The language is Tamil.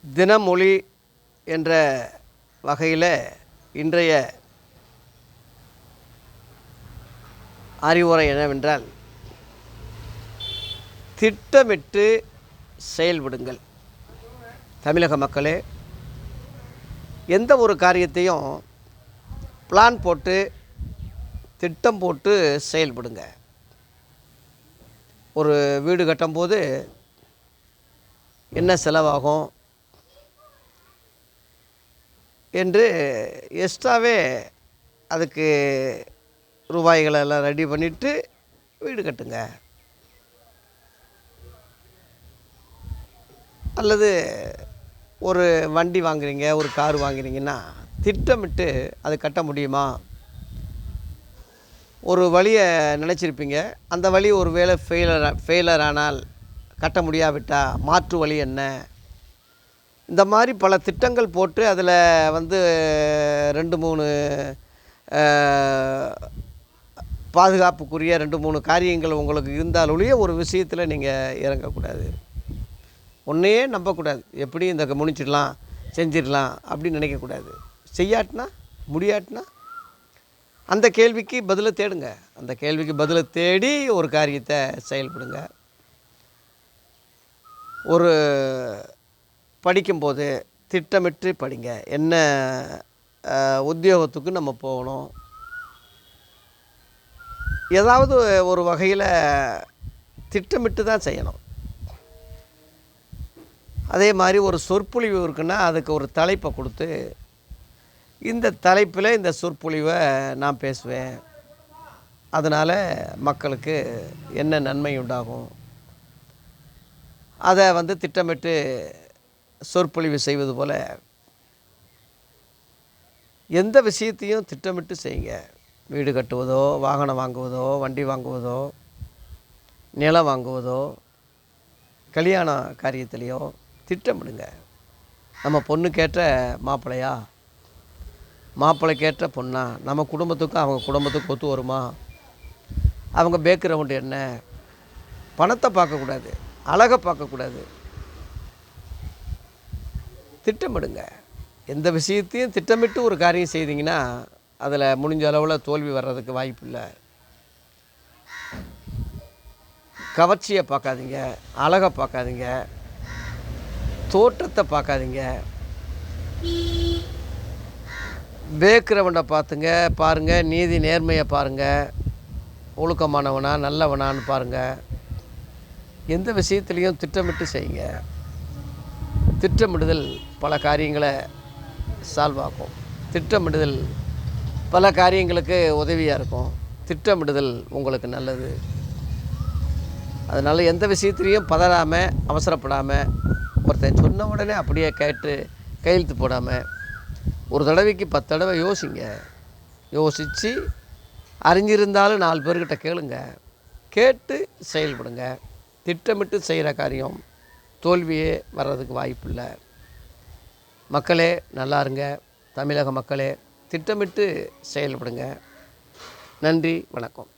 தினமொழி என்ற வகையில் இன்றைய அறிவுரை என்னவென்றால், திட்டமிட்டு செயல்படுங்கள். தமிழக மக்களே, எந்த ஒரு காரியத்தையும் பிளான் போட்டு திட்டம் போட்டு செயல்படுங்க. ஒரு வீடு கட்டும்போது என்ன செலவாகும் என்று எக்ஸ்ட்ராவே அதுக்கு ரூபாய்களெல்லாம் ரெடி பண்ணிவிட்டு வீடு கட்டுங்க. அல்லது ஒரு வண்டி வாங்குறீங்க, ஒரு கார் வாங்குறீங்கன்னா திட்டமிட்டு அது கட்ட முடியுமா? ஒரு வழியை நினச்சிருப்பீங்க, அந்த வழி ஒரு வேளை ஃபெயிலர் ஆனால் கட்ட முடியாவிட்டால் மாற்று வழி என்ன? இந்த மாதிரி பல திட்டங்கள் போட்டு அதில் 2-3 பாதுகாப்புக்குரிய 2-3 காரியங்கள் உங்களுக்கு இருந்தாலொழிய ஒரு விஷயத்தில் நீங்கள் இறங்கக்கூடாது. ஒன்றையே நம்பக்கூடாது. எப்படி இந்த முடிச்சிடலாம், செஞ்சிடலாம் அப்படின்னு நினைக்கக்கூடாது. செய்யாட்டினா, முடியாட்டினா அந்த கேள்விக்கு பதிலை தேடுங்க. அந்த கேள்விக்கு பதிலை தேடி ஒரு காரியத்தை செயல்படுங்க. ஒரு படிக்கும்போது திட்டமிட்டு படிங்க. என்ன உத்தியோகத்துக்கு நம்ம போகணும், ஏதாவது ஒரு வகையில் திட்டமிட்டு தான் செய்யணும். அதே மாதிரி ஒரு சொற்பொழிவு இருக்குன்னா அதுக்கு ஒரு தலைப்பை கொடுத்து, இந்த தலைப்பில் இந்த சொற்பொழிவை நான் பேசுவேன், அதனால் மக்களுக்கு என்ன நன்மை உண்டாகும், அதை திட்டமிட்டு சொற்பொழிவு செய்வது போல் எந்த விஷயத்தையும் திட்டமிட்டு செய்யுங்க. வீடு கட்டுவதோ, வாகனம் வாங்குவதோ, வண்டி வாங்குவதோ, நிலம் வாங்குவதோ, கல்யாண காரியத்திலையோ திட்டமிடுங்க. நம்ம பொண்ணுக்கேற்ற மாப்பிள்ளையா, மாப்பிள்ளைக்கேற்ற பொண்ணா, நம்ம குடும்பத்துக்கும் அவங்க குடும்பத்துக்கும் ஒத்து வருமா, அவங்க பேக்ரவுண்டு என்ன, பணத்தை பார்க்கக்கூடாது, அழகை பார்க்கக்கூடாது. திட்டமிடுங்க. எந்த விஷயத்தையும் திட்டமிட்டு ஒரு காரியம் செய்தீங்கன்னா அதில் முடிஞ்ச அளவில் தோல்வி வர்றதுக்கு வாய்ப்பு இல்லை. கவர்ச்சியை பார்க்காதீங்க, அழகை பார்க்காதீங்க, தோற்றத்தை பார்க்காதீங்க, பேக்ரவுண்டை பாருங்கள், நீதி நேர்மையை பாருங்கள், ஒழுக்கமானவனா நல்லவனான்னு பாருங்கள். எந்த விஷயத்துலையும் திட்டமிட்டு செய்யுங்க. திட்டமிடுதல் பல காரியங்களை சால்வ் ஆகும். திட்டமிடுதல் பல காரியங்களுக்கு உதவியாக இருக்கும். திட்டமிடுதல் உங்களுக்கு நல்லது. அதனால் எந்த விஷயத்துலையும் பதறாமல், அவசரப்படாமல், ஒருத்தன் சொன்ன உடனே அப்படியே கேட்டு கையெழுத்து போடாமல் ஒரு தடவைக்கு 10 தடவை யோசிங்க. யோசித்து அறிஞ்சிருந்தாலும் 4 பேர்கிட்ட கேளுங்க. கேட்டு செயல்படுங்க. திட்டமிட்டு செய்கிற காரியம் தோல்வியே வர்றதுக்கு வாய்ப்பு இல்லை. மக்களே, நல்லா இருங்க. தமிழக மக்களே, திட்டமிட்டு செயல்படுங்க. நன்றி, வணக்கம்.